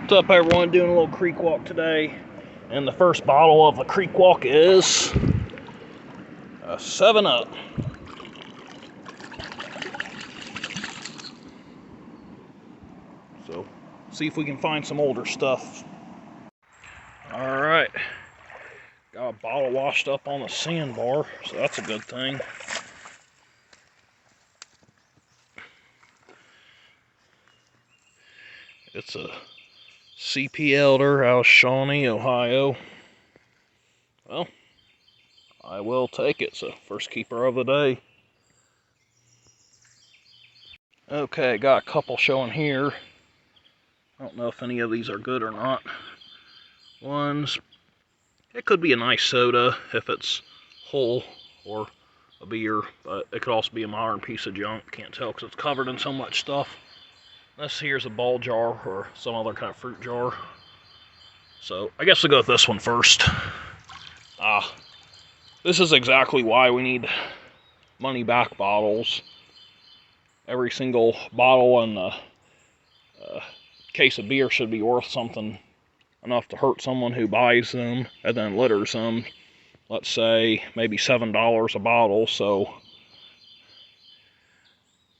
What's up, everyone? Doing a little creek walk today, and the first bottle of the creek walk is a 7-Up. So, see if we can find some older stuff. All right, got a bottle washed up on the sandbar, so that's a good thing. It's a CP Elder out of Shawnee, Ohio. Well, I will take it, so first keeper of the day. Okay, got a couple showing here. I don't know if any of these are good or not. It could be a nice soda if it's whole, or a beer, but it could also be a modern piece of junk. Can't tell because it's covered in so much stuff. This here's a ball jar or some other kind of fruit jar. So I guess we'll go with this one first. This is exactly why we need money back bottles. Every single bottle in the case of beer should be worth something enough to hurt someone who buys them and then litters them. Let's say maybe $7 a bottle. So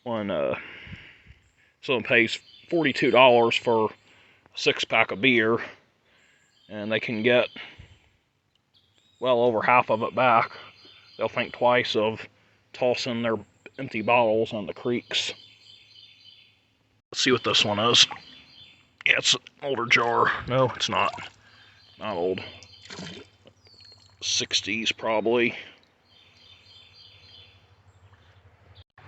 when someone pays $42 for a 6-pack of beer and they can get well over half of it back, they'll think twice of tossing their empty bottles in the creeks. Let's see what this one is. Yeah, it's an older jar. No, it's not. Not old. 60s probably.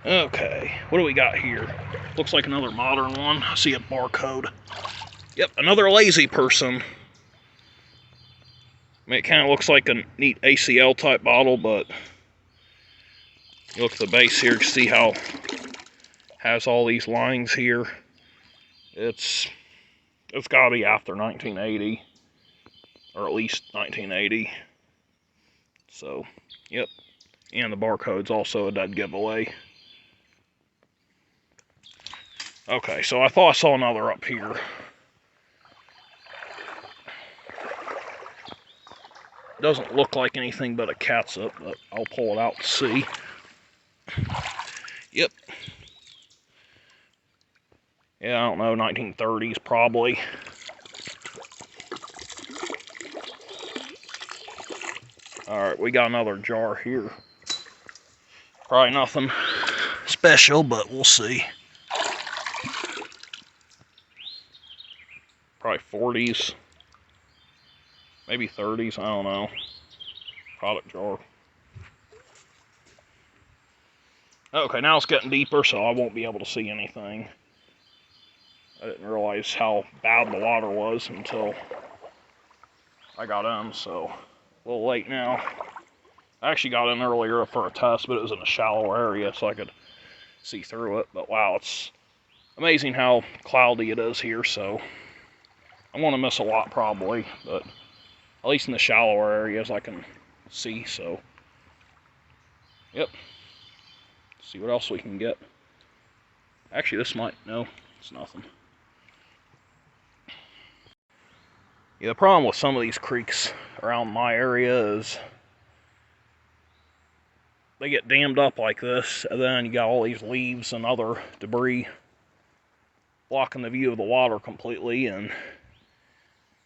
Okay, what do we got here? Looks like another modern one. I see a barcode. Yep, another Lazy Person. I mean, it kind of looks like a neat ACL type bottle, but you look at the base here, you can see how it has all these lines here. It's got to be after 1980, or at least 1980. So, yep. And the barcode's also a dead giveaway. Okay, so I thought I saw another up here. Doesn't look like anything but a catsup, but I'll pull it out to see. Yep. Yeah, I don't know, 1930s probably. Alright, we got another jar here. Probably nothing special, but we'll see. Probably 40s. Maybe 30s, I don't know. Product jar. Okay, now it's getting deeper, so I won't be able to see anything. I didn't realize how bad the water was until I got in, so a little late now. I actually got in earlier for a test, but it was in a shallow area, so I could see through it. But wow, it's amazing how cloudy it is here, so I'm going to miss a lot probably, but at least in the shallower areas I can see, so yep. See what else we can get. Actually, this might, no, it's nothing. Yeah, the problem with some of these creeks around my area is they get dammed up like this, and then you got all these leaves and other debris blocking the view of the water completely, and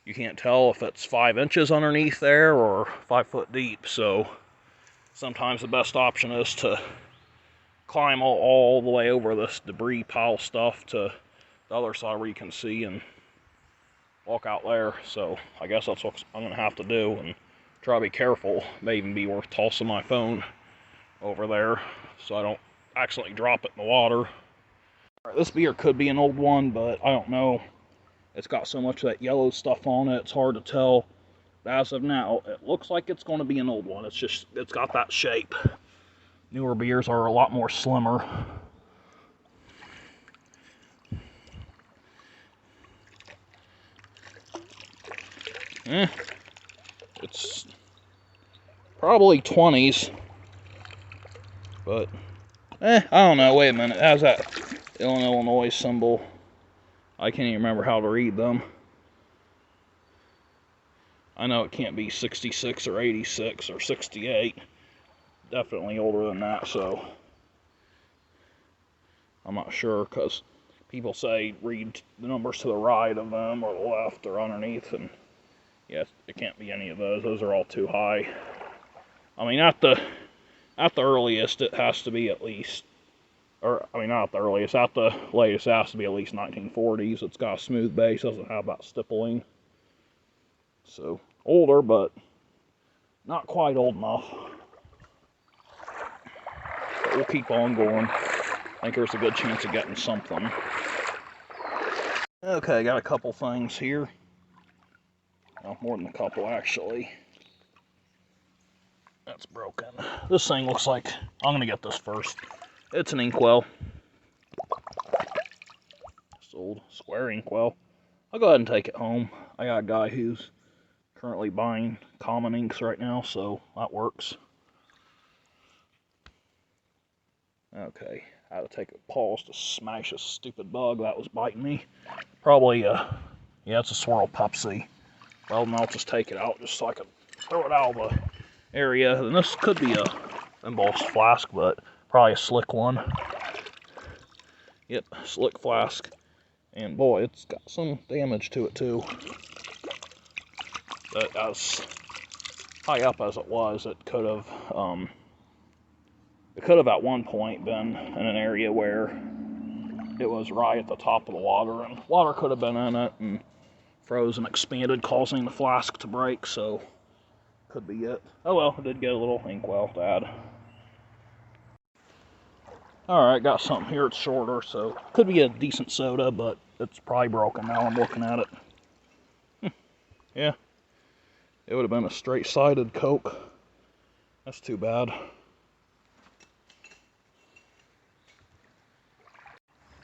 you can't tell if it's 5 inches underneath there or 5 foot deep. So sometimes the best option is to climb all the way over this debris pile stuff to the other side where you can see and walk out there. So I guess that's what I'm gonna have to do, and try to be careful. May even be worth tossing my phone over there so I don't accidentally drop it in the water. All right, this beer could be an old one, but I don't know. It's got so much of that yellow stuff on it, it's hard to tell. But as of now, it looks like it's going to be an old one. It's got that shape. Newer beers are a lot more slimmer. It's probably 20s, but I don't know. Wait a minute, it has that Illinois symbol. I can't even remember how to read them. I know it can't be 66 or 86 or 68. Definitely older than that, so I'm not sure, because people say read the numbers to the right of them or the left or underneath, and yes, it can't be any of those. Those are all too high. I mean, at the earliest, it has to be at least, or I mean, not at the earliest, at the latest, it has to be at least 1940s. It's got a smooth base, doesn't have that stippling. So, older, but not quite old enough. But we'll keep on going. I think there's a good chance of getting something. Okay, got a couple things here. Well, more than a couple, actually. That's broken. This thing looks like, I'm going to get this first. It's an inkwell. This old square inkwell. I'll go ahead and take it home. I got a guy who's currently buying common inks right now, so that works. Okay, I had to take a pause to smash a stupid bug that was biting me. Probably, yeah, it's a swirl Pepsi. Well, then I'll just take it out just so I can throw it out of the area. And this could be a embossed flask, but probably a slick one. Yep, slick flask. And boy, it's got some damage to it too. But as high up as it was, it could have at one point been in an area where it was right at the top of the water, and water could have been in it and froze and expanded, causing the flask to break, so could be it. Oh well, I did get a little inkwell to add. Alright, got something here, it's shorter, so could be a decent soda, but it's probably broken now I'm looking at it. Yeah, it would have been a straight-sided Coke. That's too bad.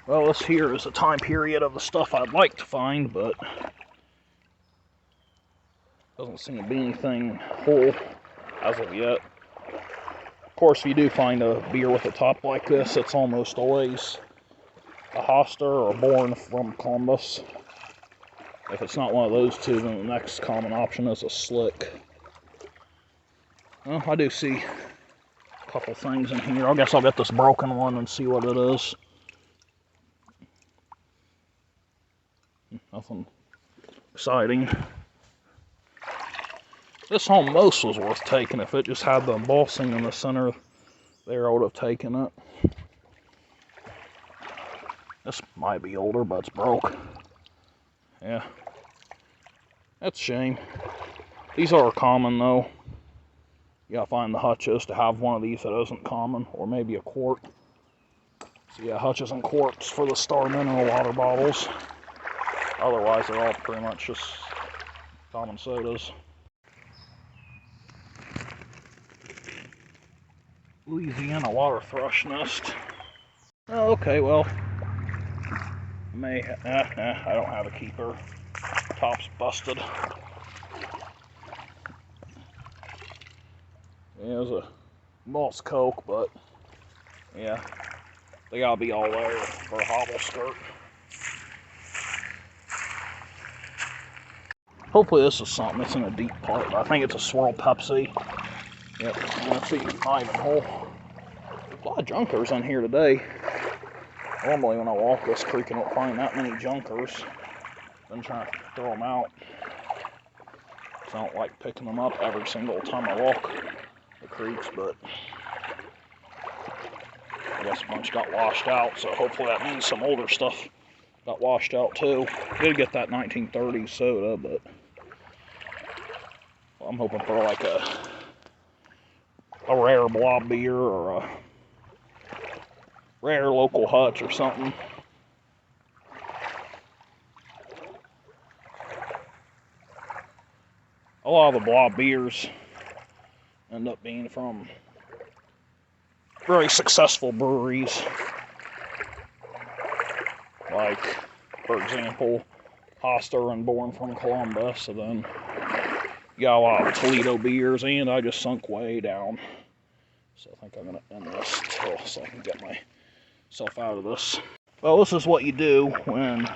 Well, this here is a time period of the stuff I'd like to find, but doesn't seem to be anything whole as of yet. Of course, if you do find a beer with a top like this, it's almost always a Hoster or a Born from Columbus. If it's not one of those two, then the next common option is a Slick. Well, I do see a couple things in here. I guess I'll get this broken one and see what it is. Nothing exciting. This almost was worth taking. If it just had the embossing in the center there, I would have taken it. This might be older, but it's broke. Yeah. That's a shame. These are common, though. You gotta find the Hutches to have one of these that isn't common, or maybe a quart. So yeah, Hutches and quarts for the Star Mineral water bottles. Otherwise, they're all pretty much just common sodas. Louisiana water thrush nest. Oh, okay, well, I don't have a keeper. Top's busted. Yeah, it was a Moss Coke, but yeah, they gotta be all there for a hobble skirt. Hopefully this is something that's in a deep part, but I think it's a swirl Pepsi. Yep, that's even not even whole. A lot of junkers in here today. Normally when I walk this creek I don't find that many junkers. Been trying to throw them out. So I don't like picking them up every single time I walk the creeks, but I guess a bunch got washed out, so hopefully that means some older stuff got washed out too. Did get that 1930s soda, but I'm hoping for like a rare blob beer or a rare local Hutch or something. A lot of the blob beers end up being from very successful breweries. Like, for example, Hoster and Born from Columbus, and then you got a lot of Toledo beers, and I just sunk way down. So I think I'm going to end this so I can get myself out of this. Well, this is what you do when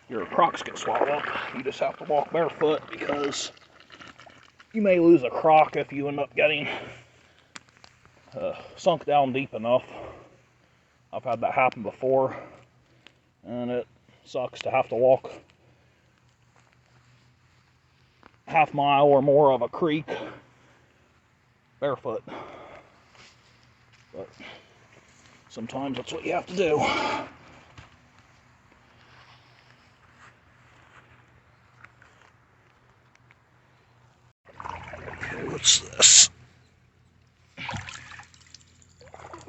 your Crocs get swallowed up. You just have to walk barefoot because you may lose a crock if you end up getting sunk down deep enough. I've had that happen before, and it sucks to have to walk half-mile or more of a creek barefoot. But sometimes that's what you have to do. Okay, what's this?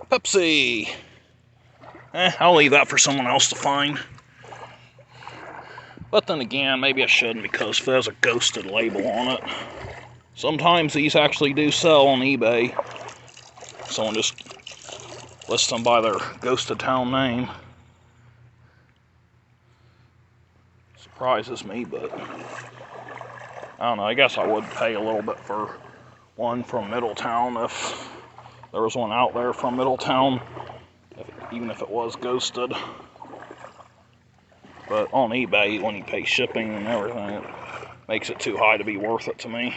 Pepsi! I'll leave that for someone else to find. But then again, maybe I shouldn't, because if there's a ghosted label on it. Sometimes these actually do sell on eBay. Someone just lists them by their ghosted town name. Surprises me, but I don't know, I guess I would pay a little bit for one from Middletown if there was one out there from Middletown, even if it was ghosted. But on eBay, when you pay shipping and everything, it makes it too high to be worth it to me.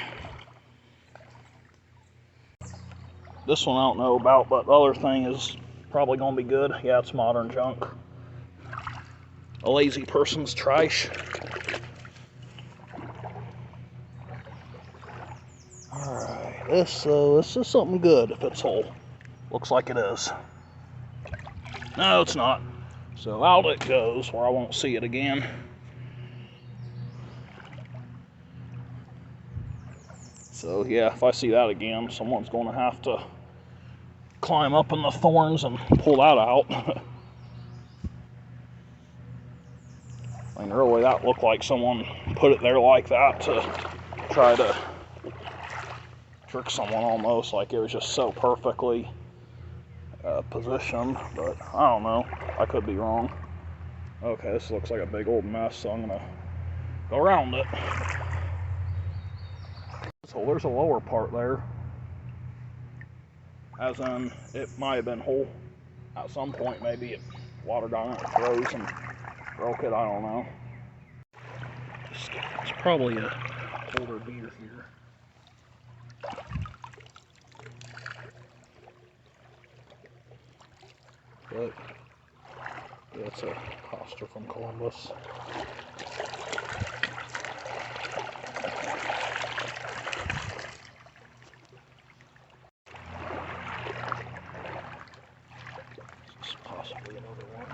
This one I don't know about, but the other thing is probably going to be good. Yeah, it's modern junk. A lazy person's trash. Alright, this is something good if it's whole. Looks like it is. No, it's not. So out it goes, where I won't see it again. So yeah, if I see that again, someone's going to have to climb up in the thorns and pull that out. I mean, really, that looked like someone put it there like that to try to trick someone almost. Like it was just so perfectly positioned, but I don't know. I could be wrong. Okay, this looks like a big old mess, so I'm gonna go around it. So there's a lower part there, as in it might have been whole at some point. Maybe it water got in it, froze and broke it. I don't know. It's probably a older beer here. But yeah, it's a Costa from Columbus. This is possibly another one.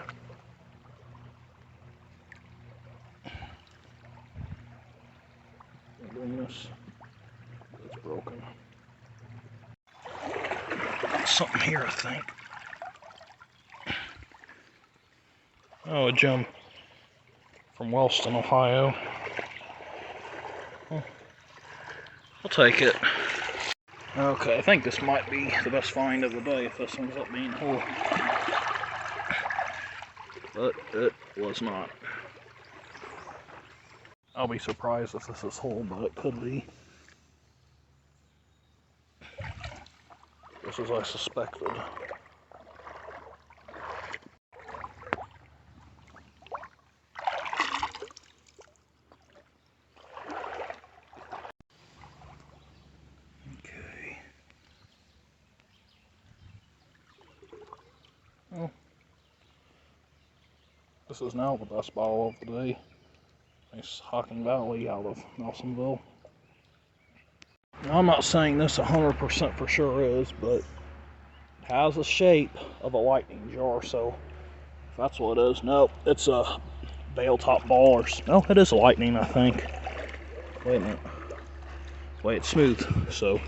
Oh goodness, it's broken. Something here, I think. Oh, a gem from Wellston, Ohio. Well, I'll take it. Okay, I think this might be the best find of the day if this ends up being whole. But it was not. I'll be surprised if this is whole, but it could be. Just as I suspected. Well, this is now the best bottle of the day. Nice Hocking Valley out of Nelsonville. Now, I'm not saying this 100% for sure is, but it has the shape of a lightning jar, so if that's what it is. Nope, it's a bale top ball, or no, it is a lightning, I think. Wait a minute. Wait, it's smooth, so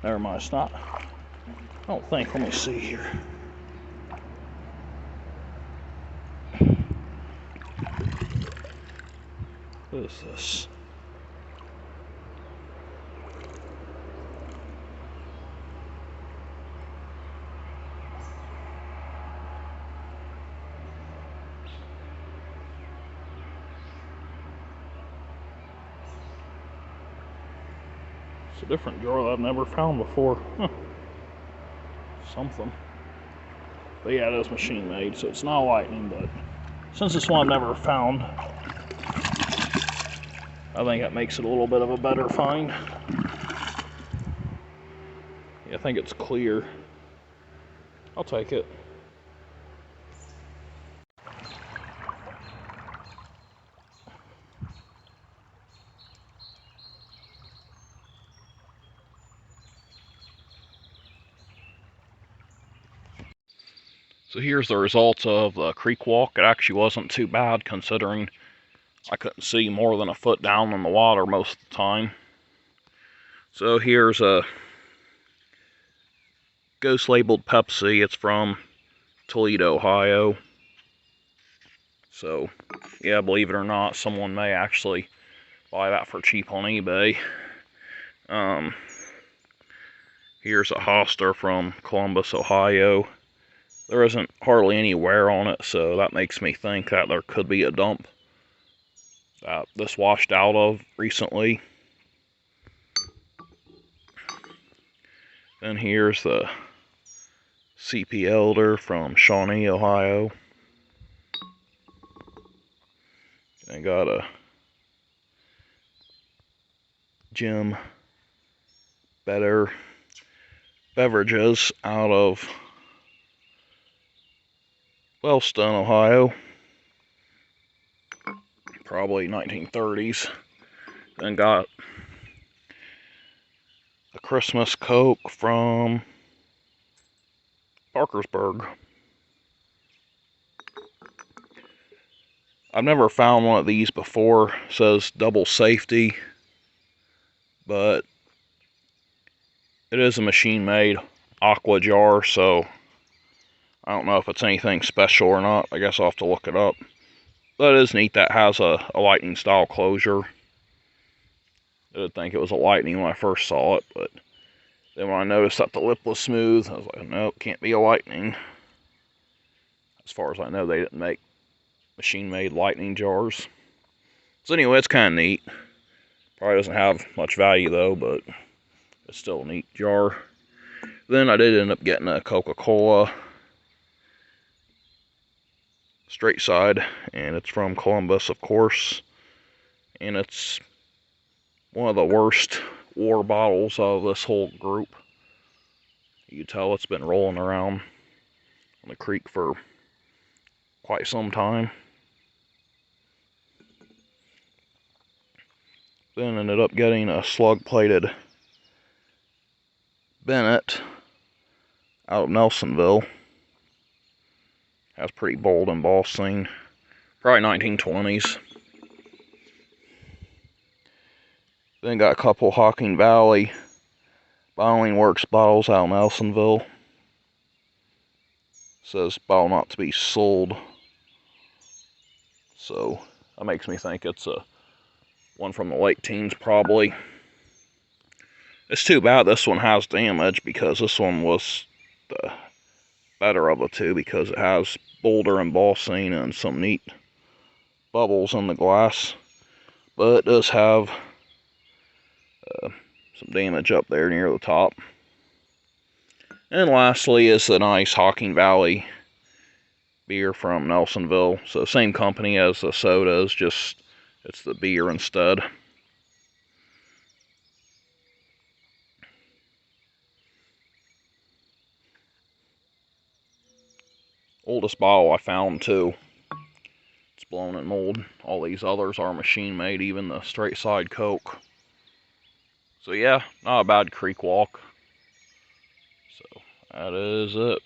never mind, it's not. I don't think. Let me see here. What is this? It's a different jar that I've never found before. Huh. Something. But yeah, it is machine made, so it's not lightning, but since it's one I've never found, I think that makes it a little bit of a better find. think it's clear. I'll take it. So here's the results of the creek walk. It actually wasn't too bad considering I couldn't see more than a foot down in the water most of the time. So here's a ghost labeled Pepsi. It's from Toledo, Ohio. So yeah, believe it or not, someone may actually buy that for cheap on eBay. Here's a Hoster from Columbus, Ohio. There isn't hardly any wear on it, so that makes me think that there could be a dump that this washed out of recently. Then here's the CP Elder from Shawnee, Ohio. I got a Jim Better Beverages out of Wellston, Ohio. Probably 1930s. Then got a Christmas Coke from Parkersburg. I've never found one of these before. It says double safety, but it is a machine-made aqua jar, so I don't know if it's anything special or not. I guess I'll have to look it up. But it is neat that it has a lightning style closure. I didn't think it was a lightning when I first saw it, but then when I noticed that the lip was smooth, I was like, no, it can't be a lightning. As far as I know, they didn't make machine-made lightning jars. So anyway, it's kind of neat. Probably doesn't have much value though, but it's still a neat jar. Then I did end up getting a Coca-Cola straight side, and it's from Columbus, of course. And it's one of the worst war bottles of this whole group. You can tell it's been rolling around on the creek for quite some time. Then ended up getting a slug-plated Bennett out of Nelsonville. Has pretty bold embossing. Probably 1920s. Then got a couple Hocking Valley Bottling Works bottles out of Nelsonville. Says bottle not to be sold. So that makes me think it's a one from the late teens probably. It's too bad this one has damage, because this one was the better of the two, because it has bolder embossing and some neat bubbles in the glass. But it does have some damage up there near the top. And lastly is the nice Hocking Valley beer from Nelsonville. So same company as the sodas, just it's the beer instead. Oldest bottle I found too. It's blown in mold. All these others are machine made, even the straight side Coke. So yeah, not a bad creek walk. So that is it.